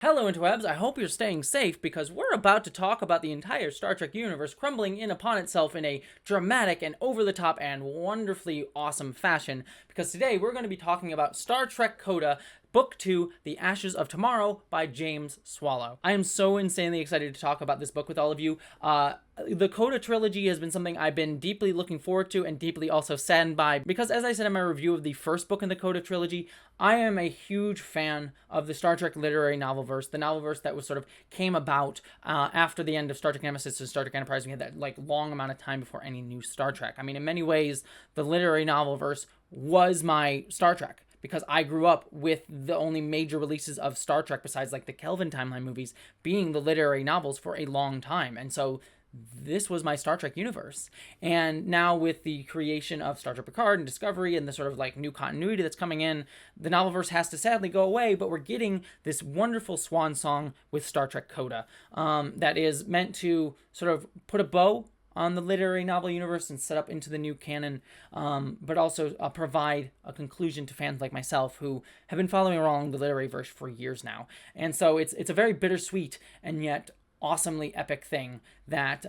Hello, interwebs. I hope you're staying safe because we're about to talk about the entire Star Trek universe crumbling in upon itself in a dramatic and over the top and wonderfully awesome fashion. Because today we're going to be talking about Star Trek Coda, Book 2, The Ashes of Tomorrow by James Swallow. I am so insanely excited to talk about this book with all of you. The Coda trilogy has been something I've been deeply looking forward to and deeply also saddened by because, as I said in my review of the first book in the Coda trilogy, I am a huge fan of the Star Trek literary novelverse, the novelverse that was sort of came about after the end of Star Trek Nemesis and Star Trek Enterprise. We had that long amount of time before any new Star Trek. I mean, in many ways, the literary novelverse was my Star Trek, because I grew up with the only major releases of Star Trek besides the Kelvin timeline movies being the literary novels for a long time. And so this was my Star Trek universe. And now with the creation of Star Trek Picard and Discovery and the sort of new continuity that's coming in, the novelverse has to sadly go away, but we're getting this wonderful swan song with Star Trek Coda that is meant to sort of put a bow on the literary novel universe and set up into the new canon, but also provide a conclusion to fans like myself who have been following along the literary verse for years now. And so it's a very bittersweet and yet awesomely epic thing that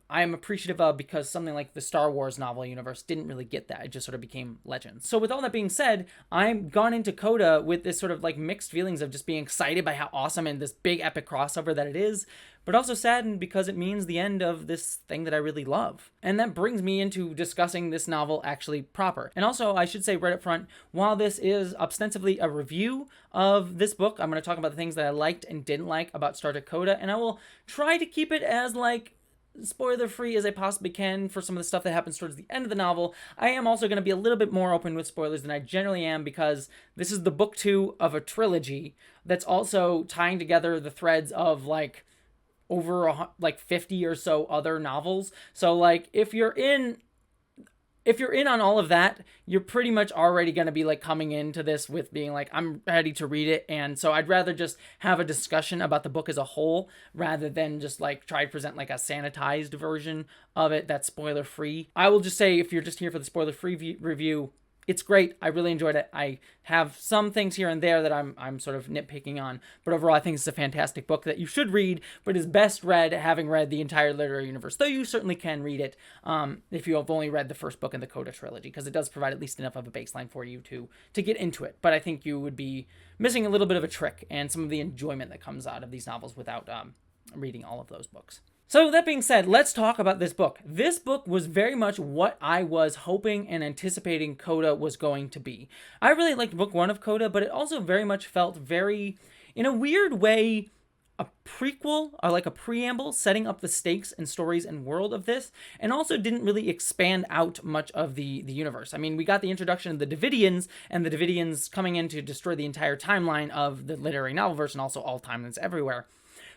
I am appreciative of, because something like the Star Wars novel universe didn't really get that. It just sort of became legends. So with all that being said, I've gone into Coda with this sort of mixed feelings of just being excited by how awesome and this big epic crossover that it is, but also saddened because it means the end of this thing that I really love. And that brings me into discussing this novel actually proper. And also, I should say right up front, while this is ostensibly a review of this book, I'm going to talk about the things that I liked and didn't like about Star Trek Coda, and I will try to keep it as spoiler free as I possibly can for some of the stuff that happens towards the end of the novel. I am also going to be a little bit more open with spoilers than I generally am, because this is the book 2 of a trilogy that's also tying together the threads of over 50 or so other novels. So if you're in on all of that, you're pretty much already going to be coming into this with being I'm ready to read it. And so I'd rather just have a discussion about the book as a whole rather than just try to present a sanitized version of it that's spoiler free. I will just say, if you're just here for the spoiler free review, it's great. I really enjoyed it. I have some things here and there that I'm sort of nitpicking on, but overall I think it's a fantastic book that you should read, but is best read having read the entire literary universe, though you certainly can read it if you have only read the first book in the Coda trilogy, because it does provide at least enough of a baseline for you to get into it. But I think you would be missing a little bit of a trick and some of the enjoyment that comes out of these novels without reading all of those books. So that being said, let's talk about this book. This book was very much what I was hoping and anticipating Coda was going to be. I really liked book 1 of Coda, but it also very much felt very, in a weird way, a prequel or a preamble setting up the stakes and stories and world of this, and also didn't really expand out much of the universe. I mean, we got the introduction of the Davidians, and the Davidians coming in to destroy the entire timeline of the literary novelverse and also all timelines everywhere.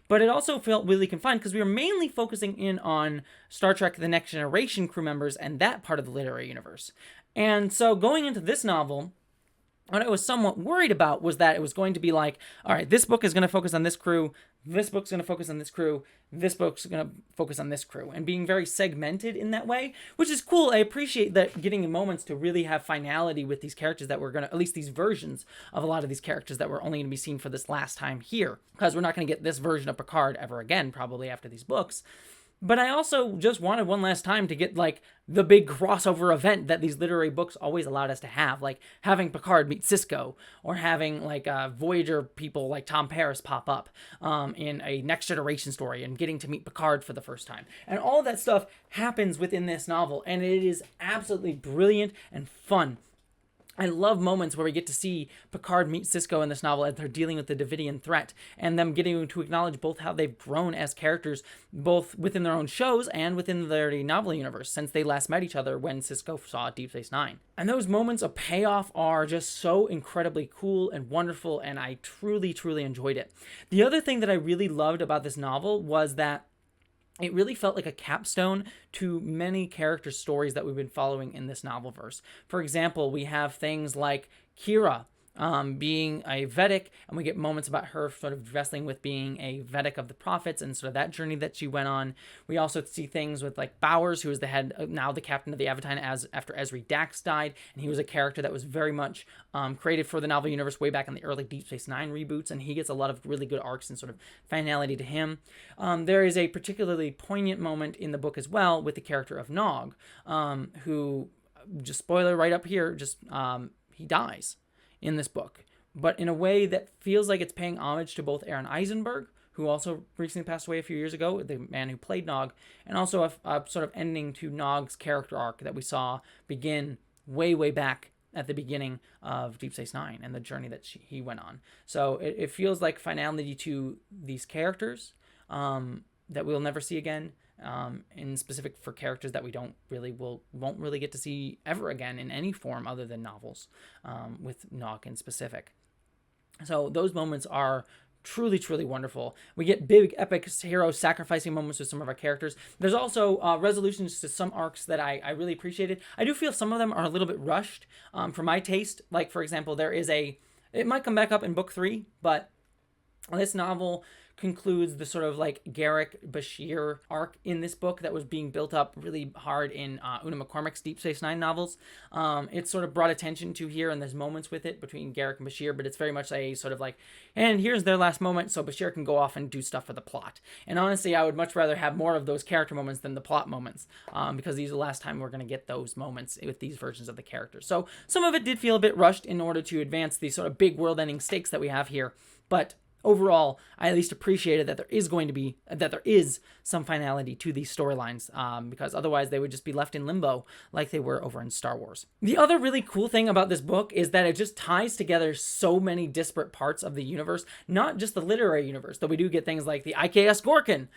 But it also felt really confined because we were mainly focusing in on Star Trek The Next Generation crew members and that part of the literary universe. And so going into this novel, what I was somewhat worried about was that it was going to be all right, this book is going to focus on this crew, this book's going to focus on this crew, this book's going to focus on this crew, and being very segmented in that way, which is cool. I appreciate that, getting moments to really have finality with these characters that we're going to, at least these versions of a lot of these characters that we're only going to be seeing for this last time here, because we're not going to get this version of Picard ever again, probably after these books. But I also just wanted one last time to get the big crossover event that these literary books always allowed us to have, having Picard meet Sisko, or having Voyager people like Tom Paris pop up in a Next Generation story, and getting to meet Picard for the first time. And all of that stuff happens within this novel, and it is absolutely brilliant and fun. I love moments where we get to see Picard meet Sisko in this novel as they're dealing with the Davidian threat, and them getting to acknowledge both how they've grown as characters, both within their own shows and within their novel universe, since they last met each other when Sisko saw Deep Space Nine. And those moments of payoff are just so incredibly cool and wonderful, and I truly, truly enjoyed it. The other thing that I really loved about this novel was that it really felt like a capstone to many character stories that we've been following in this novelverse. For example, we have things like Kira, being a Vedic, and we get moments about her sort of wrestling with being a Vedic of the prophets and sort of that journey that she went on. We also see things with like Bowers, who is the head, now the captain of the Avatine after Ezri Dax died, and he was a character that was very much created for the novel universe way back in the early Deep Space Nine reboots, and he gets a lot of really good arcs and sort of finality to him. There is a particularly poignant moment in the book as well with the character of Nog, who, just spoiler right up here, just he dies in this book, but in a way that feels like it's paying homage to both Aaron Eisenberg, who also recently passed away a few years ago, the man who played Nog, and also a sort of ending to Nog's character arc that we saw begin way back at the beginning of Deep Space Nine and the journey that he went on. So it feels like finality to these characters that we'll never see again, in specific for characters that we won't really get to see ever again in any form other than novels, with Nog in specific. So those moments are truly wonderful. We get big epic hero sacrificing moments with some of our characters. There's also resolutions to some arcs that I really appreciated. I do feel some of them are a little bit rushed for my taste. Like, for example, it might come back up in book 3, but this novel concludes the sort of like Garrick Bashir arc in this book that was being built up really hard in Una McCormack's Deep Space Nine novels. It's sort of brought attention to here, and there's moments with it between Garrick and Bashir, but it's very much a sort of like, and here's their last moment, so Bashir can go off and do stuff for the plot. And honestly, I would much rather have more of those character moments than the plot moments, because these are the last time we're going to get those moments with these versions of the characters. So some of it did feel a bit rushed in order to advance these sort of big world-ending stakes that we have here, but overall, I at least appreciated that there is some finality to these storylines, because otherwise they would just be left in limbo like they were over in Star Wars. The other really cool thing about this book is that it just ties together so many disparate parts of the universe, not just the literary universe, though we do get things like the IKS Gorkin,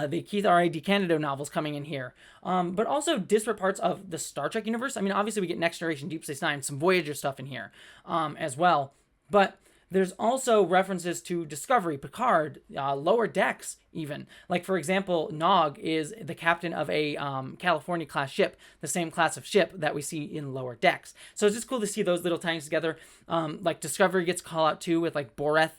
the Keith R.A. DeCandido novels coming in here, but also disparate parts of the Star Trek universe. I mean, obviously we get Next Generation, Deep Space Nine, some Voyager stuff in here as well, but there's also references to Discovery, Picard, Lower Decks even. Like, for example, Nog is the captain of a California-class ship, the same class of ship that we see in Lower Decks. So it's just cool to see those little tie-ins together. Like, Discovery gets called out, too, with, like, Boreth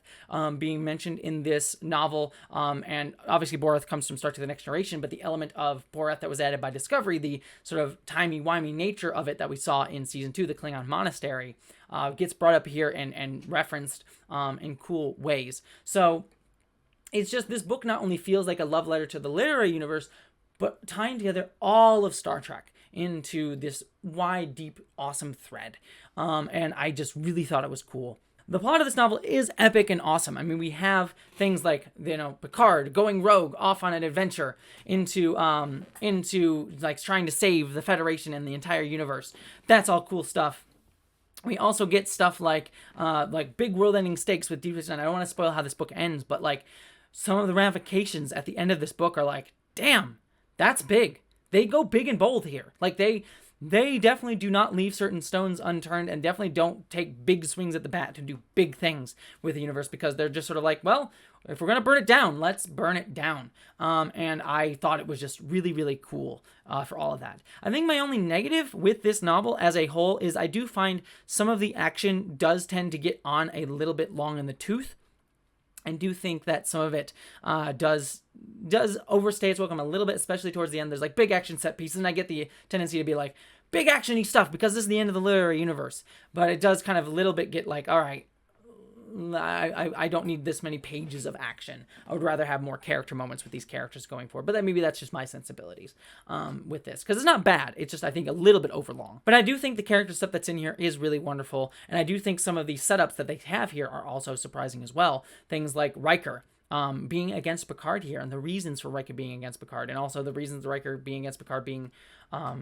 being mentioned in this novel. And obviously, Boreth comes from Star Trek: The Next Generation, but the element of Boreth that was added by Discovery, the sort of timey-wimey nature of it that we saw in Season 2, the Klingon Monastery, gets brought up here and referenced in cool ways. So it's just, this book not only feels like a love letter to the literary universe, but tying together all of Star Trek into this wide, deep, awesome thread. And I just really thought it was cool. The plot of this novel is epic and awesome. I mean, we have things like, Picard going rogue off on an adventure into like trying to save the Federation and the entire universe. That's all cool stuff. We also get stuff like big world-ending stakes with Deep Space Nine. I don't want to spoil how this book ends, but like some of the ramifications at the end of this book are like, damn, that's big. They go big and bold here. Like they definitely do not leave certain stones unturned, and definitely don't take big swings at the bat to do big things with the universe, because they're just sort of like, well, if we're going to burn it down, let's burn it down. And I thought it was just really cool for all of that. I think my only negative with this novel as a whole is I do find some of the action does tend to get on a little bit long in the tooth. I do think that some of it does overstay its welcome a little bit, especially towards the end. There's like big action set pieces, and I get the tendency to be like, big actiony stuff because this is the end of the literary universe. But it does kind of a little bit get like, all right, I don't need this many pages of action. I would rather have more character moments with these characters going forward. But then maybe that's just my sensibilities with this. Because it's not bad. It's just, I think, a little bit overlong. But I do think the character stuff that's in here is really wonderful. And I do think some of the setups that they have here are also surprising as well. Things like Riker being against Picard here, and the reasons for Riker being against Picard, and also the reasons Riker being against Picard being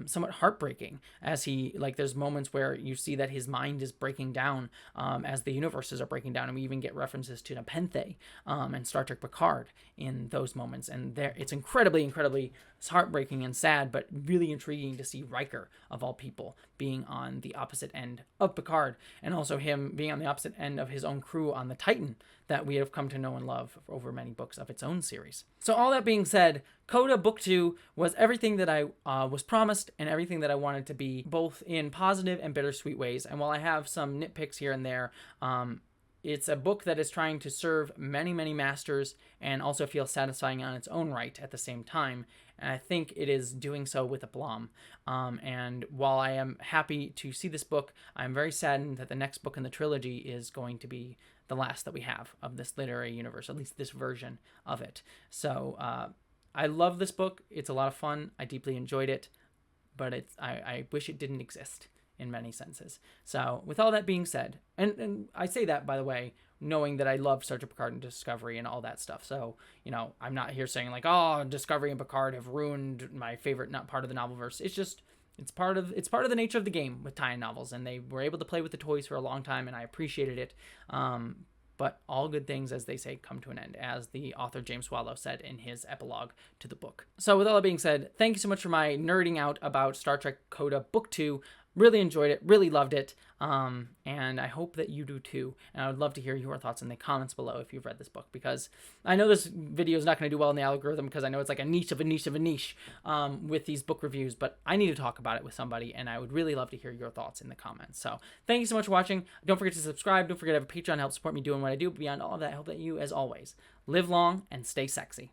somewhat heartbreaking, as he, like, there's moments where you see that his mind is breaking down as the universes are breaking down, and we even get references to Nepenthe and Star Trek Picard in those moments, and there it's incredibly It's heartbreaking and sad, but really intriguing to see Riker, of all people, being on the opposite end of Picard, and also him being on the opposite end of his own crew on the Titan that we have come to know and love over many books of its own series. So all that being said, Coda Book 2 was everything that I was promised and everything that I wanted to be, both in positive and bittersweet ways. And while I have some nitpicks here and there, it's a book that is trying to serve many, many masters and also feel satisfying on its own right at the same time. And I think it is doing so with aplomb. And while I am happy to see this book, I'm very saddened that the next book in the trilogy is going to be the last that we have of this literary universe, at least this version of it. So I love this book. It's a lot of fun. I deeply enjoyed it, but I wish it didn't exist in many senses. So with all that being said, and I say that, by the way, knowing that I love Star Trek Picard and Discovery and all that stuff. So, I'm not here saying like, oh, Discovery and Picard have ruined my favorite not part of the novelverse. It's just, it's part of the nature of the game with tie-in novels, and they were able to play with the toys for a long time, and I appreciated it. But all good things, as they say, come to an end, as the author James Swallow said in his epilogue to the book. So with all that being said, thank you so much for my nerding out about Star Trek Coda Book 2. Really enjoyed it, really loved it, and I hope that you do too. And I would love to hear your thoughts in the comments below if you've read this book, because I know this video is not going to do well in the algorithm, because I know it's like a niche of a niche of a niche with these book reviews, but I need to talk about it with somebody, and I would really love to hear your thoughts in the comments. So thank you so much for watching. Don't forget to subscribe. Don't forget to have a Patreon to help support me doing what I do. Beyond all of that, I hope that you, as always, live long and stay sexy.